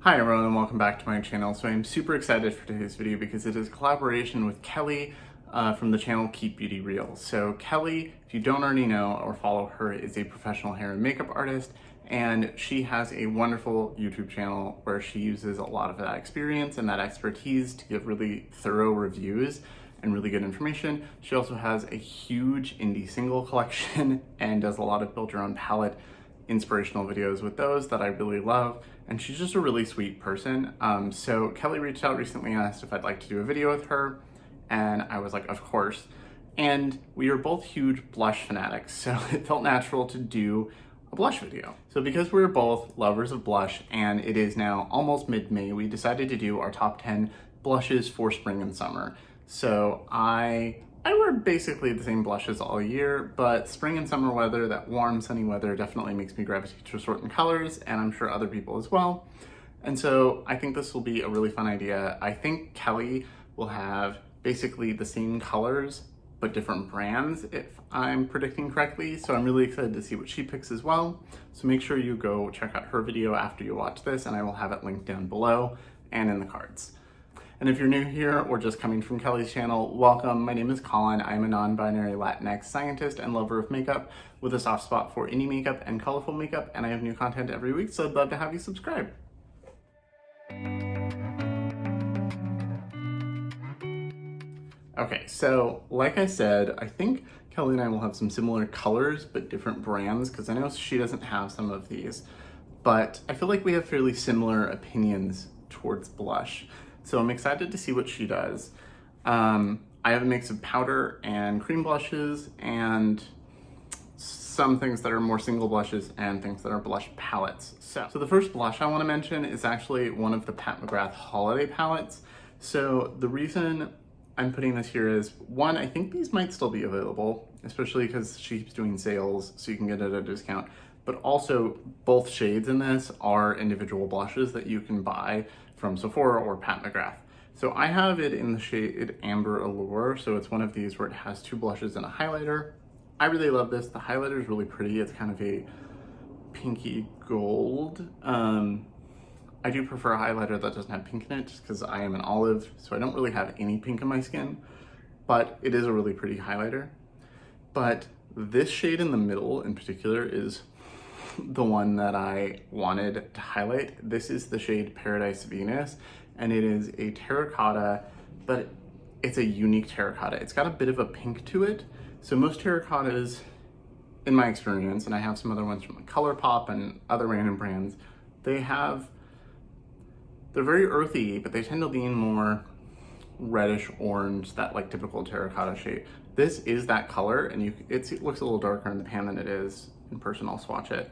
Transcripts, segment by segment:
Hi everyone and welcome back to my channel. So I'm super excited for today's video because it is a collaboration with Kelly from the channel Keep Beauty Real. So Kelly, if you don't already know or follow her, is a professional hair and makeup artist, and she has a wonderful YouTube channel where she uses a lot of that experience and that expertise to give really thorough reviews and really good information. She also has a huge indie single collection and does a lot of build your own palette inspirational videos with those that I really love, and she's just a really sweet person. So Kelly reached out recently and asked if I'd like to do a video with her, and I was like, of course. And we are both huge blush fanatics, so it felt natural to do a blush video. So because we're both lovers of blush and it is now almost mid-May, we decided to do our top 10 blushes for spring and summer. So I wear basically the same blushes all year, but spring and summer weather, that warm, sunny weather, definitely makes me gravitate to certain colors, and I'm sure other people as well. And so I think this will be a really fun idea. I think Kelly will have basically the same colors, but different brands, if I'm predicting correctly. So I'm really excited to see what she picks as well. So make sure you go check out her video after you watch this, and I will have it linked down below and in the cards. And if you're new here or just coming from Kelly's channel, welcome. My name is Colin. I'm a non-binary Latinx scientist and lover of makeup with a soft spot for indie makeup and colorful makeup, and I have new content every week, so I'd love to have you subscribe. Okay, so like I said, I think Kelly and I will have some similar colors, but different brands, because I know she doesn't have some of these, but I feel like we have fairly similar opinions towards blush. So I'm excited to see what she does. I have a mix of powder and cream blushes and some things that are more single blushes and things that are blush palettes. So the first blush I want to mention is actually one of the Pat McGrath holiday palettes. So the reason I'm putting this here is, one, I think these might still be available, especially because she keeps doing sales so you can get it at a discount. But also both shades in this are individual blushes that you can buy from Sephora or Pat McGrath. So I have it in the shade Amber Allure. So it's one of these where it has two blushes and a highlighter. I really love this. The highlighter is really pretty. It's kind of a pinky gold. I do prefer a highlighter that doesn't have pink in it just because I am an olive, so I don't really have any pink in my skin, but it is a really pretty highlighter. But this shade in the middle in particular is the one that I wanted to highlight. This is the shade Paradise Venus, and it is a terracotta, but it's a unique terracotta. It's got a bit of a pink to it. So most terracottas, in my experience, and I have some other ones from like ColourPop and other random brands, they're very earthy, but they tend to lean more reddish orange, that like typical terracotta shade. This is that color, and it looks a little darker in the pan than it is in person. I'll swatch it.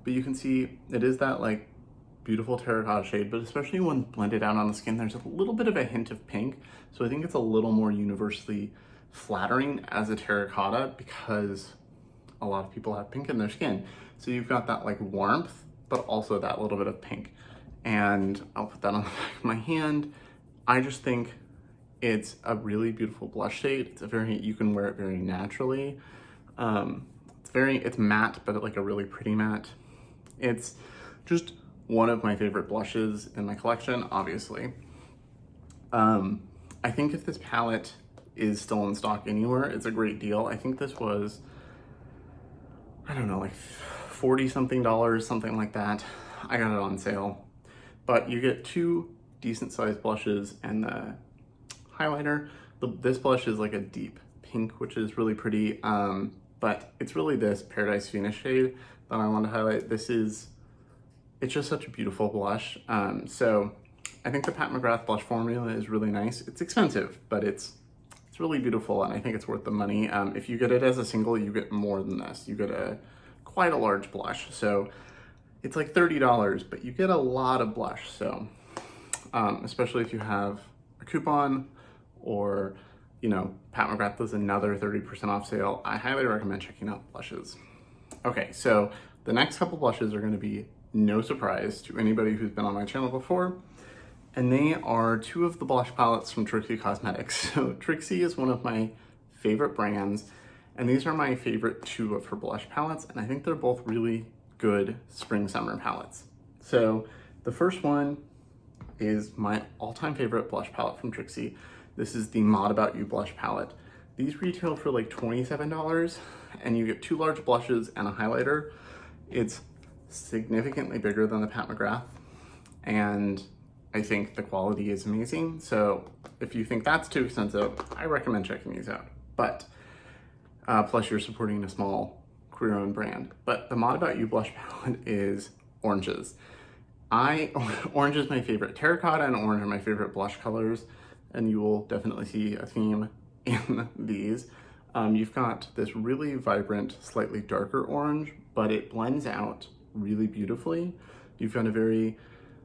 But you can see it is that like beautiful terracotta shade, but especially when blended out on the skin, there's a little bit of a hint of pink. So I think it's a little more universally flattering as a terracotta because a lot of people have pink in their skin. So you've got that like warmth, but also that little bit of pink. And I'll put that on the back of my hand. I just think it's a really beautiful blush shade. You can wear it very naturally. It's matte, but like a really pretty matte. It's just one of my favorite blushes in my collection, obviously. I think if this palette is still in stock anywhere, it's a great deal. I think this was, I don't know, like 40 something dollars, something like that. I got it on sale. But you get two decent sized blushes and the highlighter. This blush is like a deep pink, which is really pretty. But it's really this Paradise Venus shade that I want to highlight. It's just such a beautiful blush. So I think the Pat McGrath blush formula is really nice. It's expensive, but it's really beautiful, and I think it's worth the money. If you get it as a single, you get more than this. You get quite a large blush. So it's like $30, but you get a lot of blush. So especially if you have a coupon or, you know, Pat McGrath does another 30% off sale, I highly recommend checking out blushes. Okay, so the next couple blushes are gonna be no surprise to anybody who's been on my channel before, and they are two of the blush palettes from Trixie Cosmetics. So Trixie is one of my favorite brands, and these are my favorite two of her blush palettes, and I think they're both really good spring summer palettes. So The first one is my all-time favorite blush palette from Trixie. This is the Mod About You blush palette. These retail for like $27, and you get 2 large blushes and a highlighter. It's significantly bigger than the Pat McGrath, and I think the quality is amazing. So if you think that's too expensive, I recommend checking these out. But plus you're supporting a small career-owned brand. But the Mod About You blush palette is oranges. Orange is my favorite. Terracotta and orange are my favorite blush colors, and you will definitely see a theme in these. You've got this really vibrant, slightly darker orange, but it blends out really beautifully. You've got a very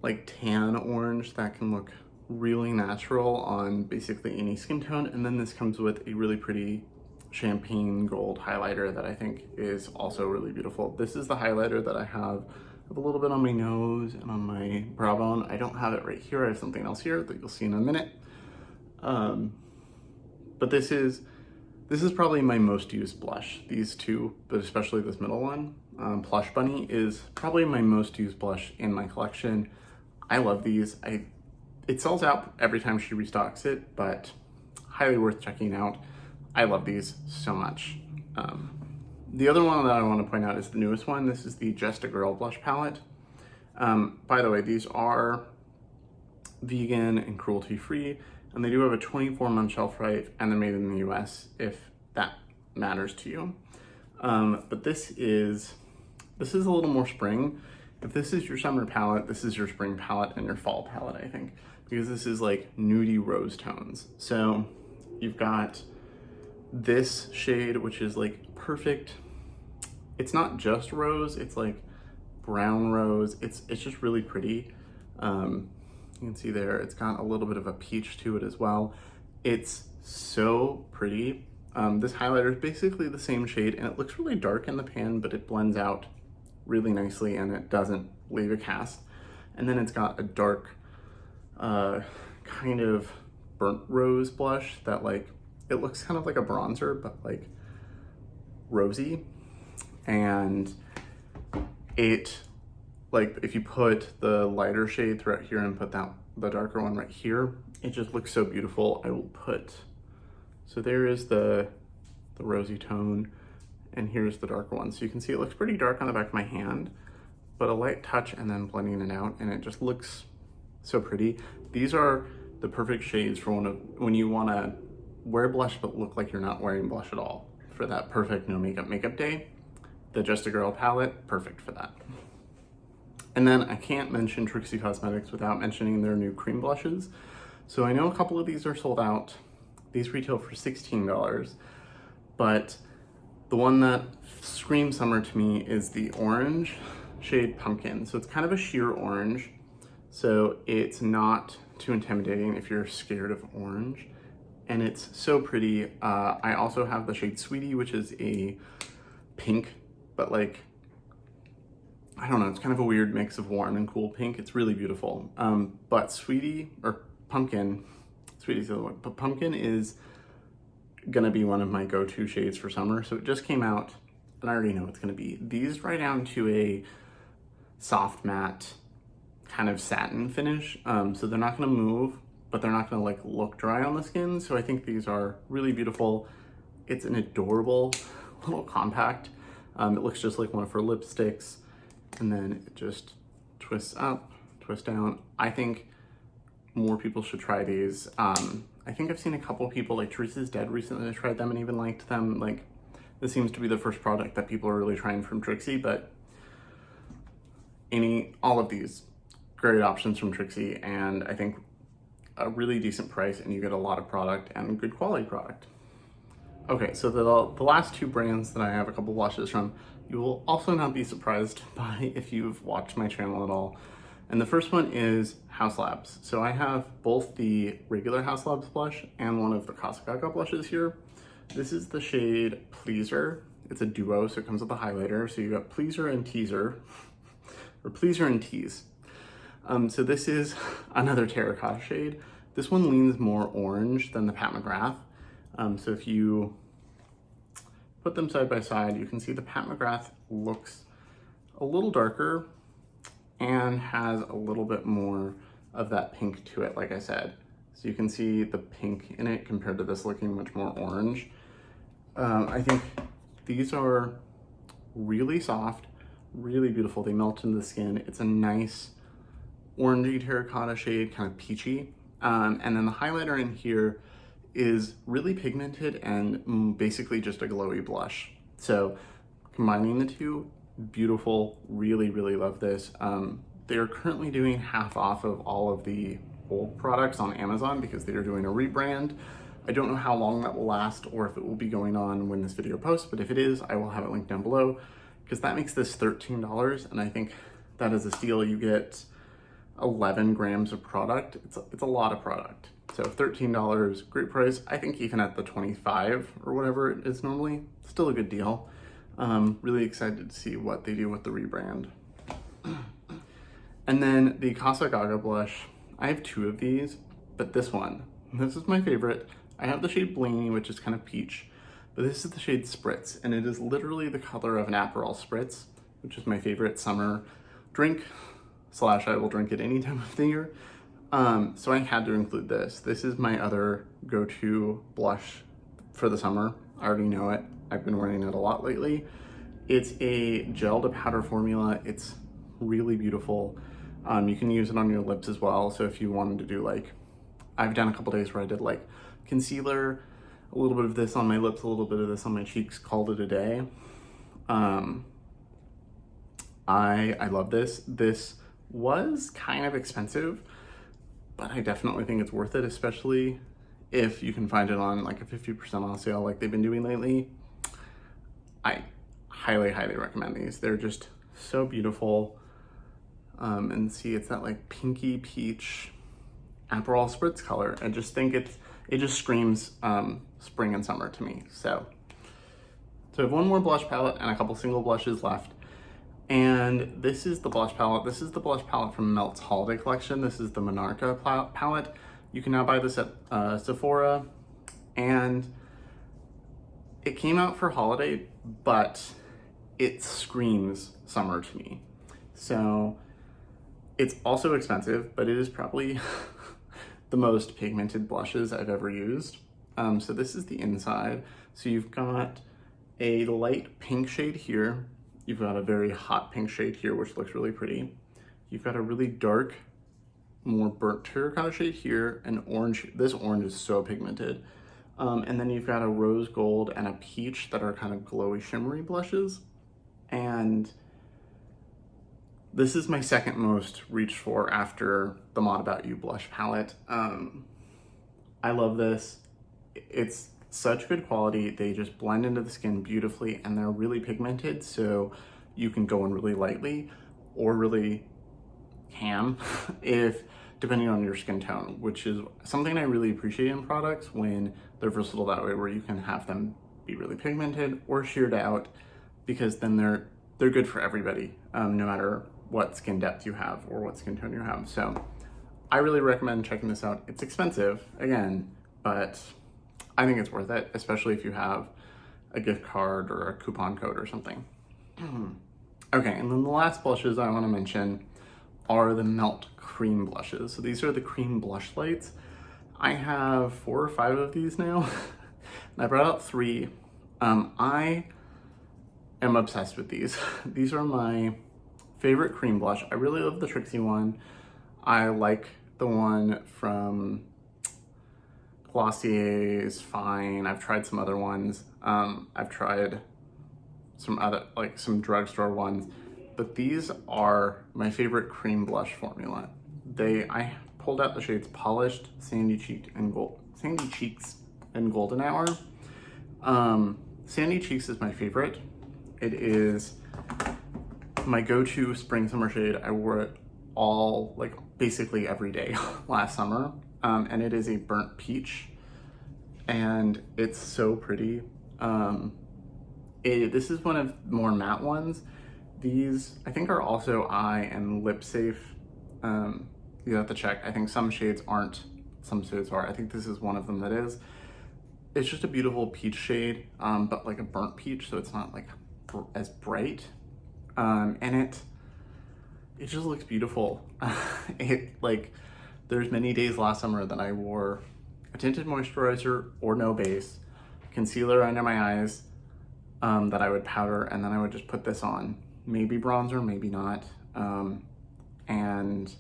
like tan orange that can look really natural on basically any skin tone. And then this comes with a really pretty champagne gold highlighter that I think is also really beautiful. This is the highlighter that I have a little bit on my nose and on my brow bone. I don't have it right here. I have something else here that you'll see in a minute. But this is probably my most used blush. These two, but especially this middle one, Plush Bunny, is probably my most used blush in my collection. I love these. It sells out every time she restocks it, but highly worth checking out. I love these so much. The other one that I want to point out is the newest one. This is the Just a Girl blush palette. By the way, these are vegan and cruelty-free, and they do have a 24-month shelf life, and they're made in the US, if that matters to you. But this is a little more spring. If this is your summer palette, this is your spring palette and your fall palette, I think, because this is like nudie rose tones. So you've got this shade, which is like perfect. It's not just rose, it's like brown rose. It's just really pretty. You can see there, it's got a little bit of a peach to it as well. It's so pretty. This highlighter is basically the same shade, and it looks really dark in the pan, but it blends out really nicely and it doesn't leave a cast. And then it's got a dark kind of burnt rose blush that like, it looks kind of like a bronzer, but like rosy. And it, like, if you put the lighter shade throughout here and put the darker one right here, it just looks so beautiful. I will put, so there is the rosy tone, and here's the darker one. So you can see it looks pretty dark on the back of my hand, but a light touch and then blending it out, and it just looks so pretty. These are the perfect shades for when you want to wear blush but look like you're not wearing blush at all. For that perfect no makeup day, the Just a Girl palette, perfect for that. And then I can't mention Trixie Cosmetics without mentioning their new cream blushes. So I know a couple of these are sold out. These retail for $16, but the one that screams summer to me is the orange shade Pumpkin. So it's kind of a sheer orange, so it's not too intimidating if you're scared of orange. And it's so pretty. I also have the shade Sweetie, which is a pink, but like, I don't know, it's kind of a weird mix of warm and cool pink. It's really beautiful. But Sweetie, or Pumpkin, Sweetie's the other one, but Pumpkin is gonna be one of my go-to shades for summer. So it just came out, and I already know it's gonna be. These dry down to a soft matte kind of satin finish. So they're not gonna move, but they're not gonna like look dry on the skin. So I think these are really beautiful. It's an adorable little compact. It looks just like one of her lipsticks, and then it just twists up, twists down. I think more people should try these. I think I've seen a couple people, like Teresa's Dead recently tried them and even liked them. Like, this seems to be the first product that people are really trying from Trixie, but all of these great options from Trixie, and I think a really decent price, and you get a lot of product and good quality product. Okay, so the last two brands that I have a couple blushes from, you will also not be surprised by if you've watched my channel at all. And the first one is Haus Labs. So I have both the regular Haus Labs blush and one of the Casa Gaga blushes here. This is the shade Pleaser. It's a duo, so it comes with a highlighter. So you got Pleaser and Teaser, or Pleaser and Tease. So this is another terracotta shade. This one leans more orange than the Pat McGrath. So if you put them side by side, you can see the Pat McGrath looks a little darker, and has a little bit more of that pink to it, like I said. So you can see the pink in it compared to this looking much more orange. I think these are really soft, really beautiful. They melt into the skin. It's a nice orangey terracotta shade, kind of peachy. And then the highlighter in here is really pigmented and basically just a glowy blush. So combining the two, beautiful, really, really love this. They're currently doing half off of all of the old products on Amazon because they are doing a rebrand. I don't know how long that will last or if it will be going on when this video posts, but if it is, I will have it linked down below because that makes this $13, and I think that is a steal. You get 11 grams of product. It's a lot of product. So $13, great price. I think even at the 25 or whatever it is normally, still a good deal. Really excited to see what they do with the rebrand. And then the Casa Gaga blush, I have two of these, but this is my favorite. I have the shade Blaney, which is kind of peach, but this is the shade Spritz, and it is literally the color of an Aperol Spritz, which is my favorite summer drink, / I will drink it any time of the year. So I had to include this. This is my other go-to blush for the summer. I already know it. I've been wearing it a lot lately. It's a gel to powder formula. It's really beautiful. You can use it on your lips as well. So if you wanted to do like, I've done a couple days where I did like concealer, a little bit of this on my lips, a little bit of this on my cheeks, called it a day. I love this. This was kind of expensive, but I definitely think it's worth it, especially if you can find it on like a 50% off sale like they've been doing lately. I highly, highly recommend these. They're just so beautiful. And see, it's that like pinky peach Aperol Spritz color. I just think it just screams spring and summer to me. So I have one more blush palette and a couple single blushes left. And this is the blush palette. This is the blush palette from Melt's holiday collection. This is the Monarca palette. You can now buy this at Sephora, and it came out for holiday, but it screams summer to me. So it's also expensive, but it is probably the most pigmented blushes I've ever used. So this is the inside. So you've got a light pink shade here. You've got a very hot pink shade here, which looks really pretty. You've got a really dark, more burnt terracotta shade here, and orange. This orange is so pigmented. And then you've got a rose gold and a peach that are kind of glowy, shimmery blushes. And this is my second most reached for after the Mod About You blush palette. I love this. It's such good quality. They just blend into the skin beautifully, and they're really pigmented, so you can go in really lightly or really ham if depending on your skin tone, which is something I really appreciate in products when they're versatile that way, where you can have them be really pigmented or sheared out, because then they're good for everybody, no matter what skin depth you have or what skin tone you have. So I really recommend checking this out. It's expensive, again, but I think it's worth it, especially if you have a gift card or a coupon code or something. Okay, and then the last blushes I want to mention are the Melt cream blushes. So these are the cream Blushlights. I have 4 or 5 of these now, and I brought out 3. I am obsessed with these. These are my favorite cream blush. I really love the Trixie one. I like the one from Glossier's fine. I've tried some other ones. I've tried some other, like some drugstore ones, but these are my favorite cream blush formula. I pulled out the shades Polished, Sandy Cheeks, and Golden Hour. Sandy Cheeks is my favorite. It is my go-to spring summer shade. I wore it all, like basically every day last summer. And it is a burnt peach, and it's so pretty. This is one of more matte ones. These I think are also eye and lip safe. You have to check. I think some shades aren't, some shades are. I think this is one of them that is. It's just a beautiful peach shade, but like a burnt peach, so it's not like as bright. And it just looks beautiful. Like, there's many days last summer that I wore a tinted moisturizer or no base, concealer under my eyes, that I would powder, and then I would just put this on. Maybe bronzer, maybe not. And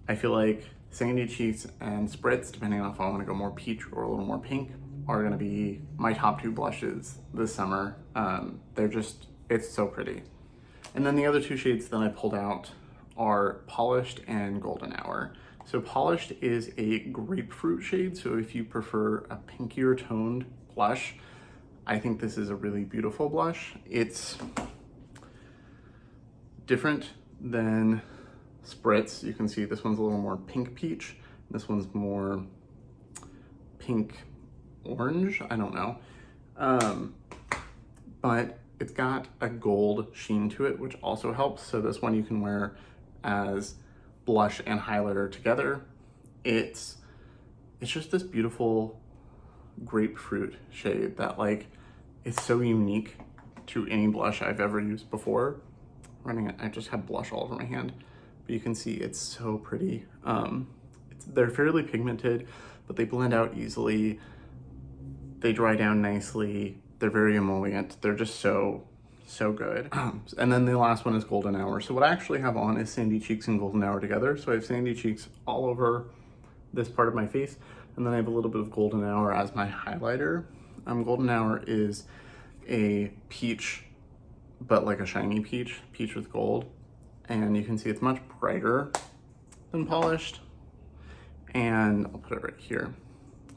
I feel like Sandy Cheeks and Spritz, depending on if I want to go more peach or a little more pink, are gonna be my top 2 blushes this summer. They're just, it's so pretty. And then the other 2 shades that I pulled out are Polished and Golden Hour. So Polished is a grapefruit shade, so if you prefer a pinkier toned blush, I think this is a really beautiful blush. It's different than Spritz. You can see this one's a little more pink peach. This one's more pink orange, I don't know. But it's got a gold sheen to it, which also helps. So this one you can wear as blush and highlighter together. It's just this beautiful grapefruit shade that, like, is so unique to any blush I've ever used before. I just have blush all over my hand, but you can see it's so pretty. They're fairly pigmented, but they blend out easily. They dry down nicely. They're very emollient. They're just so good. And then the last one is Golden Hour. So what I actually have on is Sandy Cheeks and Golden Hour together. So I have Sandy Cheeks all over this part of my face, and then I have a little bit of Golden Hour as my highlighter. Golden Hour is a peach, but like a shiny peach with gold. And you can see it's much brighter than Polished. And I'll put it right here.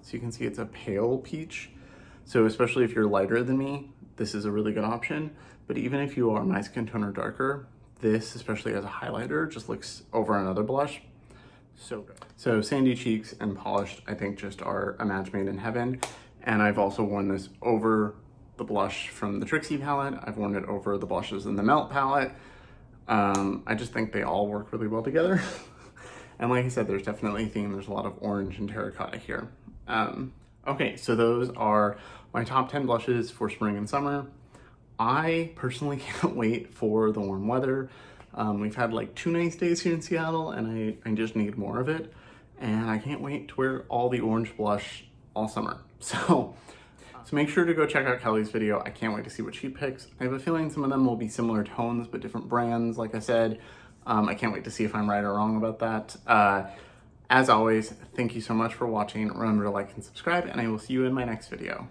So you can see it's a pale peach. So especially if you're lighter than me, this is a really good option. But even if you are my skin tone or darker, this, especially as a highlighter, just looks over another blush so good. So Sandy Cheeks and Polished, I think, just are a match made in heaven. And I've also worn this over the blush from the Trixie palette. I've worn it over the blushes in the Melt palette. I just think they all work really well together. And like I said, there's definitely a theme. There's a lot of orange and terracotta here. Okay, so those are my top 10 blushes for spring and summer. I personally can't wait for the warm weather. We've had like 2 nice days here in Seattle, and I just need more of it. And I can't wait to wear all the orange blush all summer. So make sure to go check out Kelly's video. I can't wait to see what she picks. I have a feeling some of them will be similar tones, but different brands, like I said. I can't wait to see if I'm right or wrong about that. As always, thank you so much for watching. Remember to like and subscribe, and I will see you in my next video.